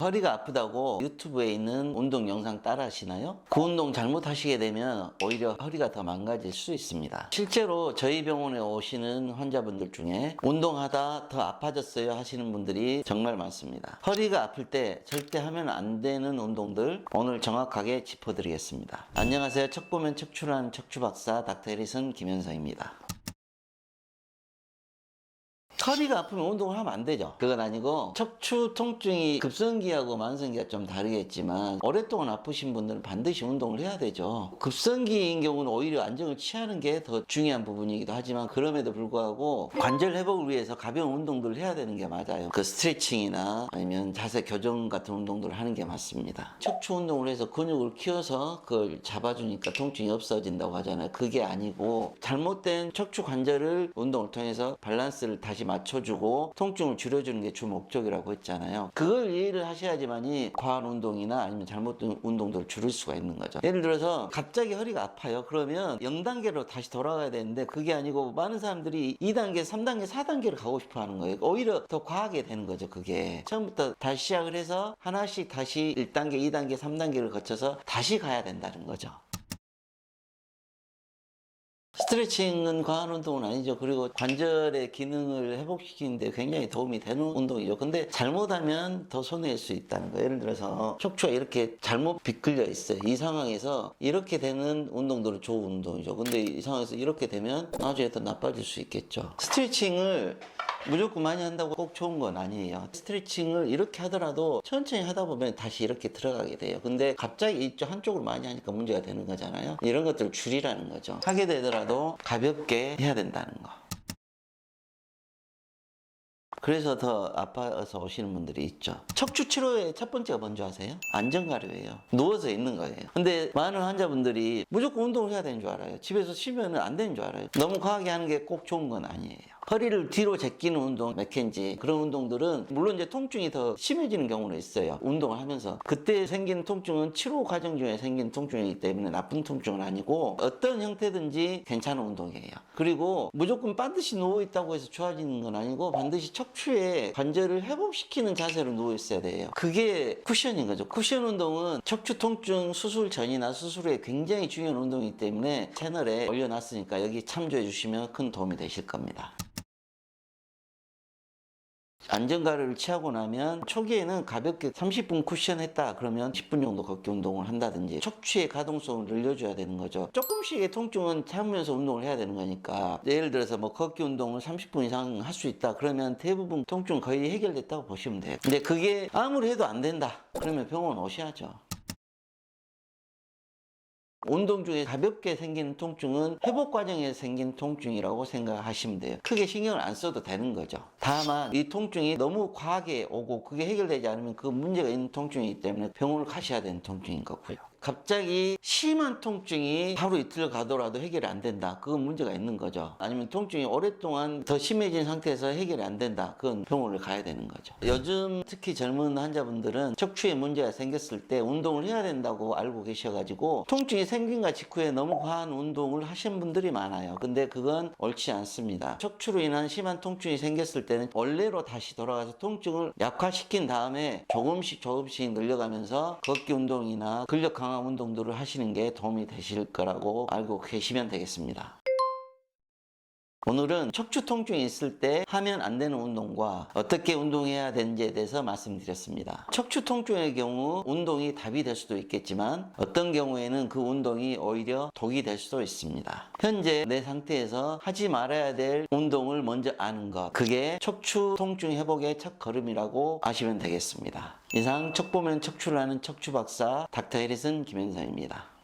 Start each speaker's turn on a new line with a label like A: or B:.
A: 허리가 아프다고 유튜브에 있는 운동 영상 따라 하시나요? 그 운동 잘못하시게 되면 오히려 허리가 더 망가질 수 있습니다. 실제로 저희 병원에 오시는 환자분들 중에 운동하다 더 아파졌어요 하시는 분들이 정말 많습니다. 허리가 아플 때 절대 하면 안 되는 운동들 오늘 정확하게 짚어드리겠습니다. 안녕하세요. 척 보면 척추라는 척추박사 닥터 해리슨 김현성입니다. 허리가 아프면 운동을 하면 안 되죠. 그건 아니고 척추 통증이 급성기하고 만성기가 좀 다르겠지만 오랫동안 아프신 분들은 반드시 운동을 해야 되죠. 급성기인 경우는 오히려 안정을 취하는 게 더 중요한 부분이기도 하지만 그럼에도 불구하고 관절 회복을 위해서 가벼운 운동들을 해야 되는 게 맞아요. 그 스트레칭이나 아니면 자세 교정 같은 운동들을 하는 게 맞습니다. 척추 운동을 해서 근육을 키워서 그걸 잡아주니까 통증이 없어진다고 하잖아요. 그게 아니고 잘못된 척추 관절을 운동을 통해서 밸런스를 다시 맞춰주고 통증을 줄여주는 게 주 목적이라고 했잖아요. 그걸 이해를 하셔야지만이 과한 운동이나 아니면 잘못된 운동들을 줄일 수가 있는 거죠. 예를 들어서 갑자기 허리가 아파요. 그러면 0단계로 다시 돌아가야 되는데 그게 아니고 많은 사람들이 2단계, 3단계, 4단계를 가고 싶어 하는 거예요. 오히려 더 과하게 되는 거죠. 그게 처음부터 다시 시작을 해서 하나씩 다시 1단계, 2단계, 3단계를 거쳐서 다시 가야 된다는 거죠. 스트레칭은 과한 운동은 아니죠. 그리고 관절의 기능을 회복시키는데 굉장히 도움이 되는 운동이죠. 근데 잘못하면 더 손해일 수 있다는 거예요. 예를 들어서 척추가 이렇게 잘못 비끌려 있어요. 이 상황에서 이렇게 되는 운동들은 좋은 운동이죠. 근데 이 상황에서 이렇게 되면 나중에 더 나빠질 수 있겠죠. 스트레칭을 무조건 많이 한다고 꼭 좋은 건 아니에요. 스트레칭을 이렇게 하더라도 천천히 하다 보면 다시 이렇게 들어가게 돼요. 근데 갑자기 이쪽 한쪽으로 많이 하니까 문제가 되는 거잖아요. 이런 것들을 줄이라는 거죠. 하게 되더라도 가볍게 해야 된다는 거. 그래서 더 아파서 오시는 분들이 있죠. 척추 치료의 첫 번째가 뭔지 아세요? 안전가려예요. 누워서 있는 거예요. 근데 많은 환자분들이 무조건 운동을 해야 되는 줄 알아요. 집에서 쉬면 안 되는 줄 알아요. 너무 과하게 하는 게 꼭 좋은 건 아니에요. 허리를 뒤로 제끼는 운동, 맥켄지 그런 운동들은 물론 이제 통증이 더 심해지는 경우는 있어요. 운동을 하면서 그때 생긴 통증은 치료 과정 중에 생긴 통증이기 때문에 나쁜 통증은 아니고 어떤 형태든지 괜찮은 운동이에요. 그리고 무조건 반드시 누워 있다고 해서 좋아지는 건 아니고 반드시 척추의 관절을 회복시키는 자세로 누워 있어야 돼요. 그게 쿠션인 거죠. 쿠션 운동은 척추 통증 수술 전이나 수술 후에 굉장히 중요한 운동이기 때문에 채널에 올려놨으니까 여기 참조해 주시면 큰 도움이 되실 겁니다. 안전가를 취하고 나면 초기에는 가볍게 30분 쿠션 했다 그러면 10분 정도 걷기 운동을 한다든지 척추의 가동성을 늘려줘야 되는 거죠. 조금씩의 통증은 참으면서 운동을 해야 되는 거니까 예를 들어서 뭐 걷기 운동을 30분 이상 할 수 있다 그러면 대부분 통증 거의 해결됐다고 보시면 돼요. 근데 그게 아무리 해도 안 된다 그러면 병원 오셔야죠. 운동 중에 가볍게 생기는 통증은 회복 과정에서 생긴 통증이라고 생각하시면 돼요. 크게 신경을 안 써도 되는 거죠. 다만 이 통증이 너무 과하게 오고 그게 해결되지 않으면 그 문제가 있는 통증이기 때문에 병원을 가셔야 되는 통증인 거고요. 갑자기 심한 통증이 하루 이틀 가더라도 해결이 안 된다. 그건 문제가 있는 거죠. 아니면 통증이 오랫동안 더 심해진 상태에서 해결이 안 된다. 그건 병원을 가야 되는 거죠. 요즘 특히 젊은 환자분들은 척추에 문제가 생겼을 때 운동을 해야 된다고 알고 계셔가지고 통증이 생긴가 직후에 너무 과한 운동을 하신 분들이 많아요. 근데 그건 옳지 않습니다. 척추로 인한 심한 통증이 생겼을 때는 원래로 다시 돌아가서 통증을 약화시킨 다음에 조금씩 늘려가면서 걷기 운동이나 근력 강화 운동들을 하시는 게 도움이 되실 거라고 알고 계시면 되겠습니다. 오늘은 척추 통증이 있을 때 하면 안 되는 운동과 어떻게 운동해야 되는지에 대해서 말씀드렸습니다. 척추 통증의 경우 운동이 답이 될 수도 있겠지만 어떤 경우에는 그 운동이 오히려 독이 될 수도 있습니다. 현재 내 상태에서 하지 말아야 될 운동을 먼저 아는 것, 그게 척추 통증 회복의 첫 걸음이라고 아시면 되겠습니다. 이상 척 보면 척추를 하는 척추박사 닥터 해리슨 김현성입니다.